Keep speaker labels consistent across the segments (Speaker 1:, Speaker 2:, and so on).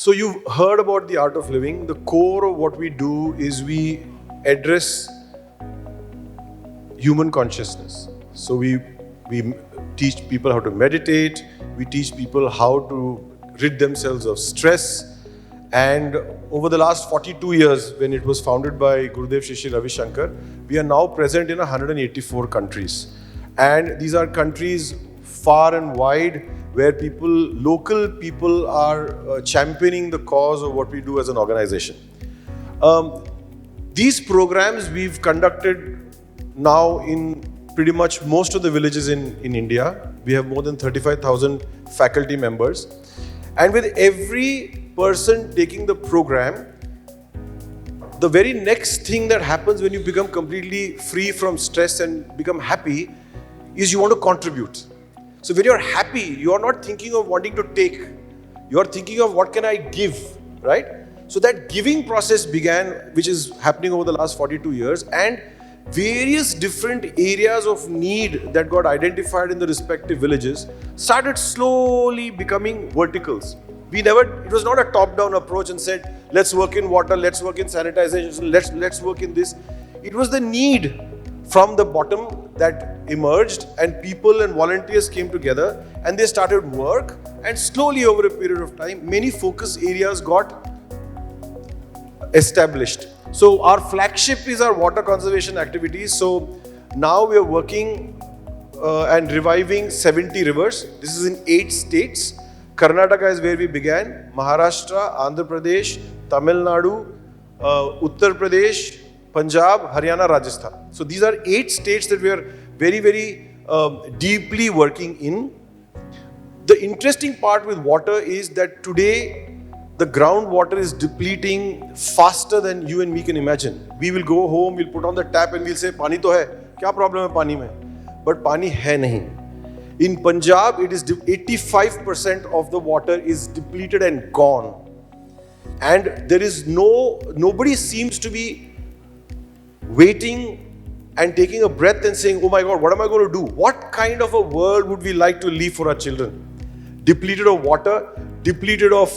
Speaker 1: So you've heard about the art of living. The core of what we do is we address human consciousness. So we teach people how to meditate. We teach people how to rid themselves of stress. And over the last 42 years, when it was founded by Gurudev Shri Ravi Shankar, we are now present in 184 countries. And these are countries far and wide where local people are championing the cause of what we do as an organization. These programs we've conducted now in pretty much most of the villages in India. We have more than 35,000 faculty members. And with every person taking the program, the very next thing that happens when you become completely free from stress and become happy is you want to contribute. So when you're happy, you're not thinking of wanting to take. You're thinking of what can I give, right? So that giving process began, which is happening over the last 42 years, and various different areas of need that got identified in the respective villages started slowly becoming verticals. It was not a top-down approach and said, let's work in water, let's work in sanitization, let's work in this. It was the need from the bottom that emerged, and people and volunteers came together and they started work, and slowly over a period of time, many focus areas got established. So our flagship is our water conservation activities. So now we are working and reviving 70 rivers. This is in 8 states. Karnataka is where we began. Maharashtra, Andhra Pradesh, Tamil Nadu, Uttar Pradesh, Punjab, Haryana, Rajasthan. So these are 8 states that we are very, very deeply working in. The interesting part with water is that today the groundwater is depleting faster than you and me can imagine. We will go home, we'll put on the tap and we'll say, "Pani to hai. Kya problem hai pani mein?" But pani hai nahi. In Punjab, it is 85% of the water is depleted and gone. And there is nobody seems to be waiting and taking a breath and saying, "Oh my God, what am I going to do? What kind of a world would we like to leave for our children?" Depleted of water, depleted of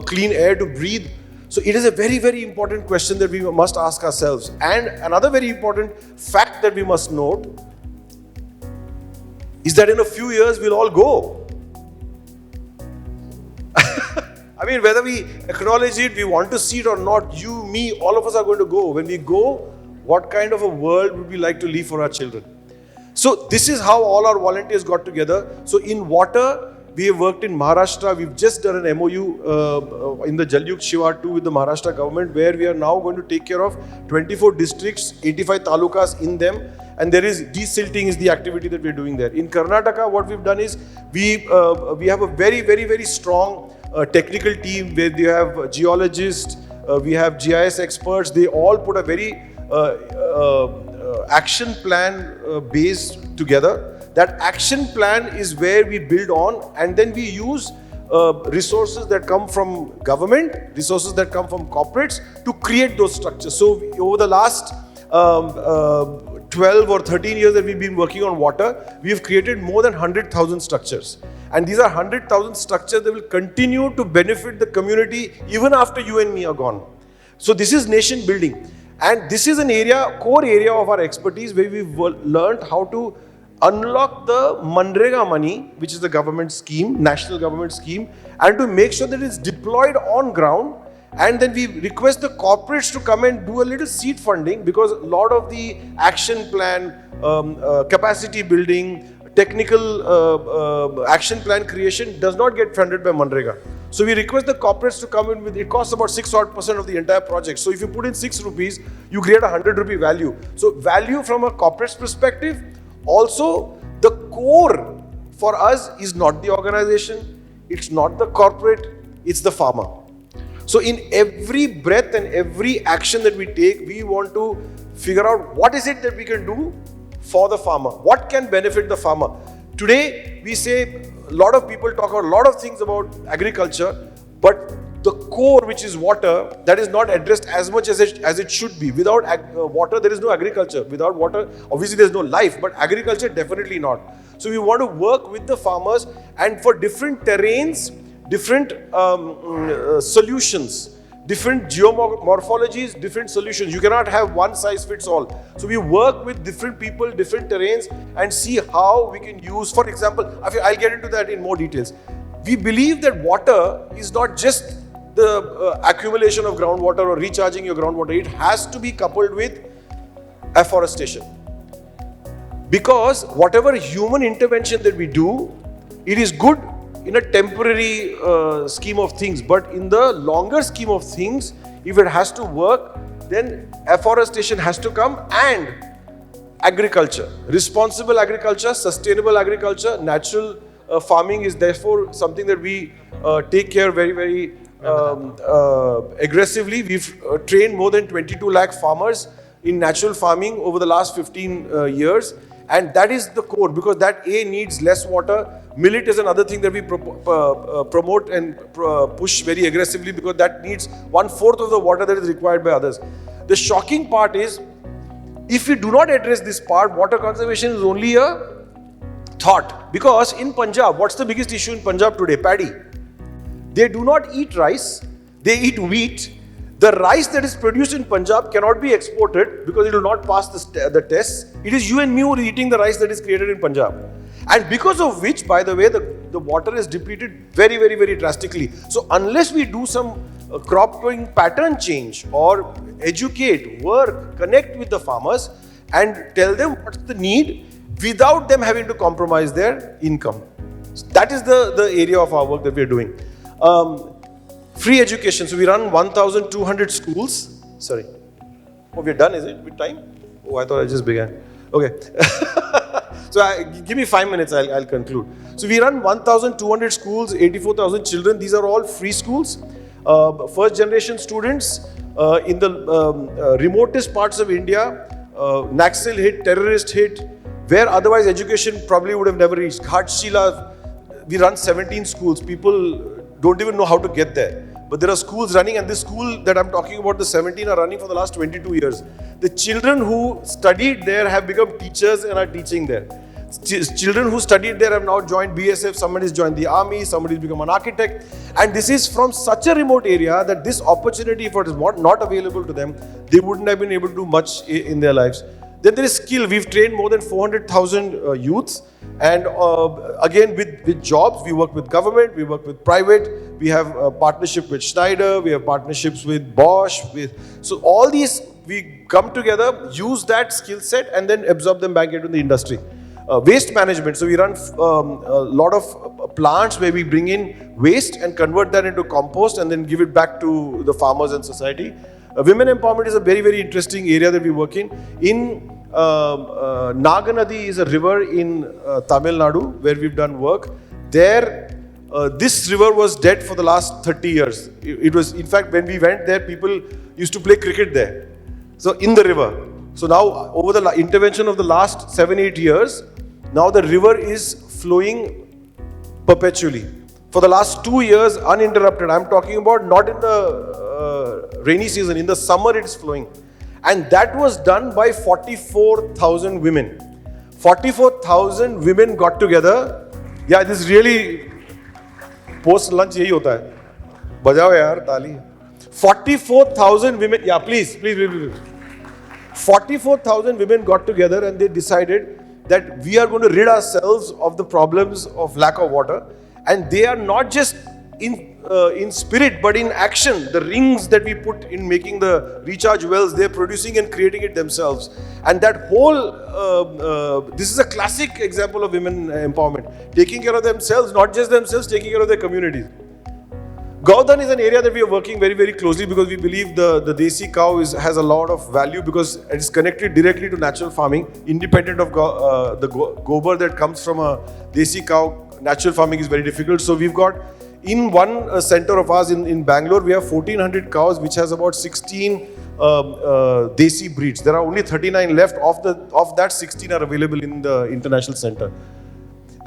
Speaker 1: clean air to breathe. So it is a very, very important question that we must ask ourselves. And another very important fact that we must note is that in a few years we'll all go. I mean, whether we acknowledge it, we want to see it or not, you, me, all of us are going to go. When we go, what kind of a world would we like to leave for our children? So this is how all our volunteers got together. So in water, we have worked in Maharashtra. We've just done an MOU in the Jalyukt Shivar 2 with the Maharashtra government, where we are now going to take care of 24 districts, 85 talukas in them. And there is desilting is the activity that we're doing there. In Karnataka, what we've done is we have a very, very, very strong technical team where we have geologists, we have GIS experts. They all put a very action plan based together. That action plan is where we build on, and then we use resources that come from government, resources that come from corporates to create those structures. So over the last 12 or 13 years that we've been working on water, we have created more than 100,000 structures. And these are 100,000 structures that will continue to benefit the community even after you and me are gone. So this is nation building. And this is an area, core area of our expertise, where we've learned how to unlock the Manrega money, which is the government scheme, national government scheme, and to make sure that it's deployed on ground. And then we request the corporates to come and do a little seed funding, because a lot of the action plan, capacity building, technical action plan creation does not get funded by Manrega. So we request the corporates to come in with, it costs about 6% of the entire project. So if you put in 6 rupees, you create a 100 rupee value. So value from a corporate's perspective. Also, the core for us is not the organization, it's not the corporate, it's the farmer. So in every breath and every action that we take, we want to figure out what is it that we can do for the farmer, what can benefit the farmer. Today, we say, a lot of people talk about a lot of things about agriculture, but the core, which is water, that is not addressed as much as it should be. Without water, there is no agriculture. Without water, obviously there is no life, but agriculture, definitely not. So we want to work with the farmers, and for different terrains, different solutions, different geomorphologies, different solutions. You cannot have one size fits all. So we work with different people, different terrains, and see how we can use, for example, I'll get into that in more details. We believe that water is not just the accumulation of groundwater or recharging your groundwater. It has to be coupled with afforestation. Because whatever human intervention that we do, it is good in a temporary scheme of things, but in the longer scheme of things, if it has to work, then afforestation has to come, and agriculture, responsible agriculture, sustainable agriculture, natural farming is therefore something that we take care very, very aggressively. We've trained more than 22 lakh farmers in natural farming over the last 15 years. And that is the core, because that needs less water. Millet is another thing that we promote and push very aggressively, because that needs 1/4 of the water that is required by others. The shocking part is, if we do not address this part, water conservation is only a thought. Because in Punjab, what's the biggest issue in Punjab today? Paddy. They do not eat rice, they eat wheat. The rice that is produced in Punjab cannot be exported because it will not pass the tests. It is you and me who are eating the rice that is created in Punjab. And because of which, by the way, the water is depleted very, very, very drastically. So unless we do some crop growing pattern change, or educate, work, connect with the farmers and tell them what's the need without them having to compromise their income. So that is the area of our work that we are doing. Free education. So we run 1,200 schools. Sorry. Oh, we're done, is it? With time? Oh, I thought I just began. Okay. So give me 5 minutes, I'll conclude. So we run 1,200 schools, 84,000 children. These are all free schools. First generation students in the remotest parts of India, Naxal hit, terrorist hit, where otherwise education probably would have never reached. Ghatshila, we run 17 schools. People don't even know how to get there. But there are schools running, and this school that I'm talking about, the 17 are running for the last 22 years. The children who studied there have become teachers and are teaching there. Children who studied there have now joined BSF, somebody's joined the army, somebody's become an architect. And this is from such a remote area that this opportunity, if it is not available to them, they wouldn't have been able to do much in their lives. Then there is skill. We've trained more than 400,000 youths. And again, with jobs, we work with government, we work with private, we have a partnership with Schneider, we have partnerships with Bosch. So all these, we come together, use that skill set, and then absorb them back into the industry. Waste management. So we run a lot of plants where we bring in waste and convert that into compost and then give it back to the farmers and society. Women empowerment is a very, very interesting area that we work in. Naganadi is a river in Tamil Nadu where we've done work. There, this river was dead for the last 30 years. It was, in fact, when we went there, people used to play cricket there. So in the river. So now, over the intervention of the last 7-8 years, now the river is flowing perpetually. For the last 2 years, uninterrupted. I'm talking about not in the rainy season, in the summer it's flowing. And that was done by 44,000 women. 44,000 women got together. Yeah, this really, post lunch yahi hota hai. Bajao yaar, tali. 44,000 women, yeah, please. 44,000 women got together and they decided that we are going to rid ourselves of the problems of lack of water. And they are not just in spirit, but in action. The rings that we put in making the recharge wells, they're producing and creating it themselves. And that whole, this is a classic example of women empowerment. Taking care of themselves, not just themselves, taking care of their communities. Gaudhan is an area that we are working very, very closely because we believe the desi cow has a lot of value because it is connected directly to natural farming. Independent of the gobar that comes from a desi cow, natural farming is very difficult. So we've got, in one center of ours in Bangalore, we have 1,400 cows, which has about 16 desi breeds. There are only 39 left. Of that, 16 are available in the international center.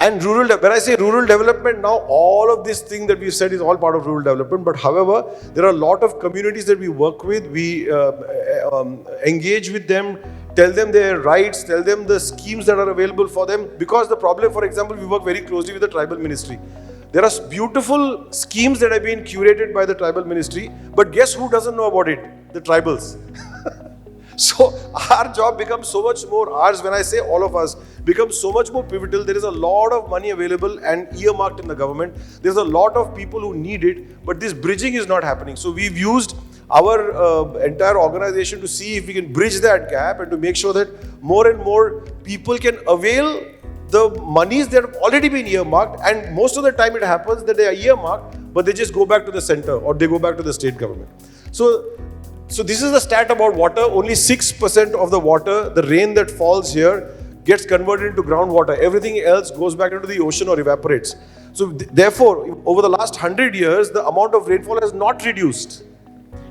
Speaker 1: And when I say rural development, now all of this thing that we've said is all part of rural development. But however, there are a lot of communities that we work with. We engage with them, tell them their rights, tell them the schemes that are available for them. Because the problem, for example, we work very closely with the tribal ministry. There are beautiful schemes that have been curated by the tribal ministry, but guess who doesn't know about it? The tribals. So our job becomes so much more, ours when I say all of us, becomes so much more pivotal. There is a lot of money available and earmarked in the government. There's a lot of people who need it, but this bridging is not happening. So we've used our entire organization to see if we can bridge that gap and to make sure that more and more people can avail the monies that have already been earmarked. And most of the time it happens that they are earmarked, but they just go back to the center or they go back to the state government. So this is the stat about water. Only 6% of the water, the rain that falls here, gets converted into groundwater. Everything else goes back into the ocean or evaporates. So therefore, over the last 100 years, the amount of rainfall has not reduced.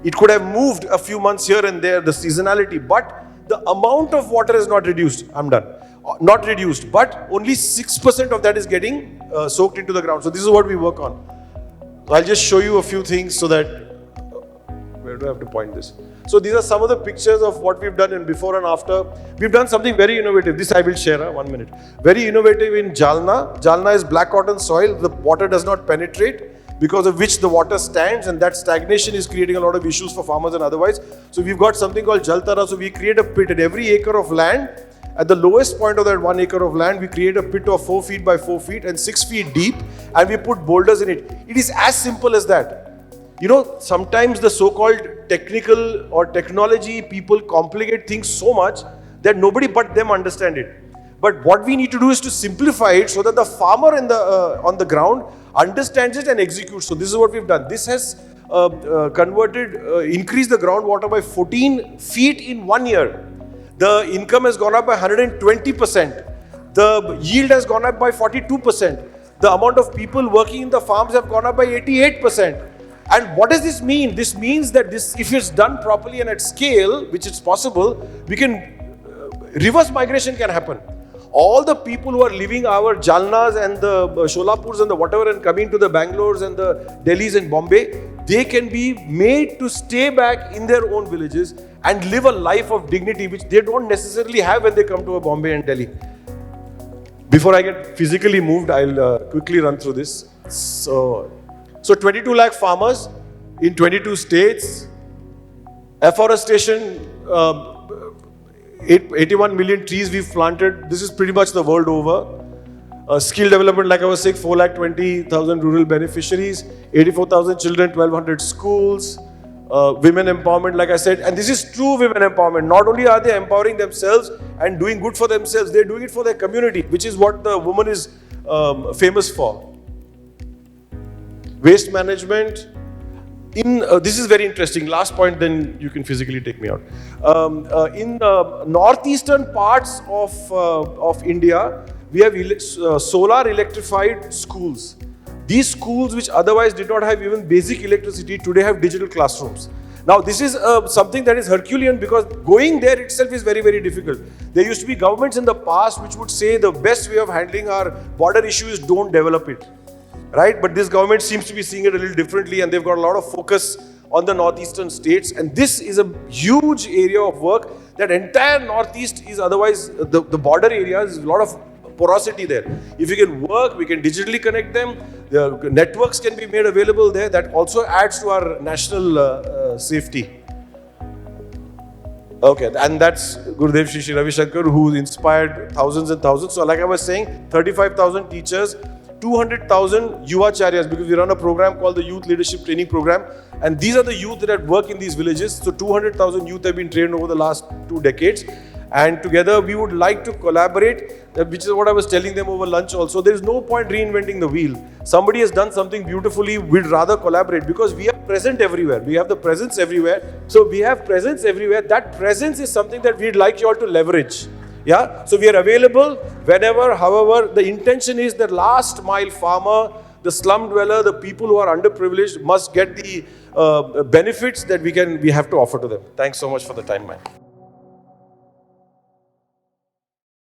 Speaker 1: It could have moved a few months here and there, the seasonality, but the amount of water is not reduced. I'm done. Not reduced, but only 6% of that is getting soaked into the ground. So this is what we work on. I'll just show you a few things so that, where do I have to point this? So these are some of the pictures of what we've done in before and after. We've done something very innovative. This I will share, 1 minute. Very innovative in Jalna. Jalna is black cotton soil. The water does not penetrate, because of which the water stands, and that stagnation is creating a lot of issues for farmers and otherwise. So we've got something called Jaltara. So we create a pit at every acre of land. At the lowest point of that 1 acre of land, we create a pit of 4 feet by 4 feet and 6 feet deep, and we put boulders in it. It is as simple as that. You know, sometimes the so-called technical or technology people complicate things so much that nobody but them understand it. But what we need to do is to simplify it so that the farmer on the ground understands it and executes. So this is what we've done. This has increased the groundwater by 14 feet in 1 year. The income has gone up by 120%. The yield has gone up by 42%. The amount of people working in the farms have gone up by 88%. And what does this mean? This means that this, if it's done properly and at scale, which is possible, we can, reverse migration can happen. All the people who are leaving our Jalnas and the Sholapurs and the whatever and coming to the Bangalores and the Delhis and Bombay, they can be made to stay back in their own villages and live a life of dignity, which they don't necessarily have when they come to a Bombay and Delhi. Before I get physically moved, I'll quickly run through this. So 22 lakh farmers in 22 states, afforestation, 81 million trees we've planted. This is pretty much the world over. Skill development, like I was saying, 4,20,000 rural beneficiaries, 84,000 children, 1,200 schools. Women empowerment, like I said, and this is true women empowerment. Not only are they empowering themselves and doing good for themselves, they're doing it for their community, which is what the woman is famous for. Waste management. This is very interesting. Last point, then you can physically take me out. In the northeastern parts of India, we have solar electrified schools. These schools, which otherwise did not have even basic electricity, today have digital classrooms. Now, this is something that is Herculean, because going there itself is very, very difficult. There used to be governments in the past which would say the best way of handling our border issue is don't develop it. Right? But this government seems to be seeing it a little differently, and they've got a lot of focus on the northeastern states. And this is a huge area of work. That entire northeast is otherwise, the border areas, is a lot of porosity there. If you can work, we can digitally connect them. The networks can be made available there. That also adds to our national safety. Okay, and that's Gurudev Shri Ravi Shankar, who inspired thousands and thousands. So like I was saying, 35,000 teachers, 200,000 Yuvacharyas, because we run a program called the Youth Leadership Training Program, and these are the youth that work in these villages. So 200,000 youth have been trained over the last 2 decades, and together we would like to collaborate, which is what I was telling them over lunch also. There is no point reinventing the wheel. Somebody has done something beautifully, we'd rather collaborate, because we are present everywhere. We have the presence everywhere. So we have presence everywhere. That presence is something that we'd like you all to leverage. Yeah, so we are available whenever, however. The intention is that last mile farmer, the slum dweller, the people who are underprivileged must get the benefits that we have to offer to them. Thanks so much for the time, man.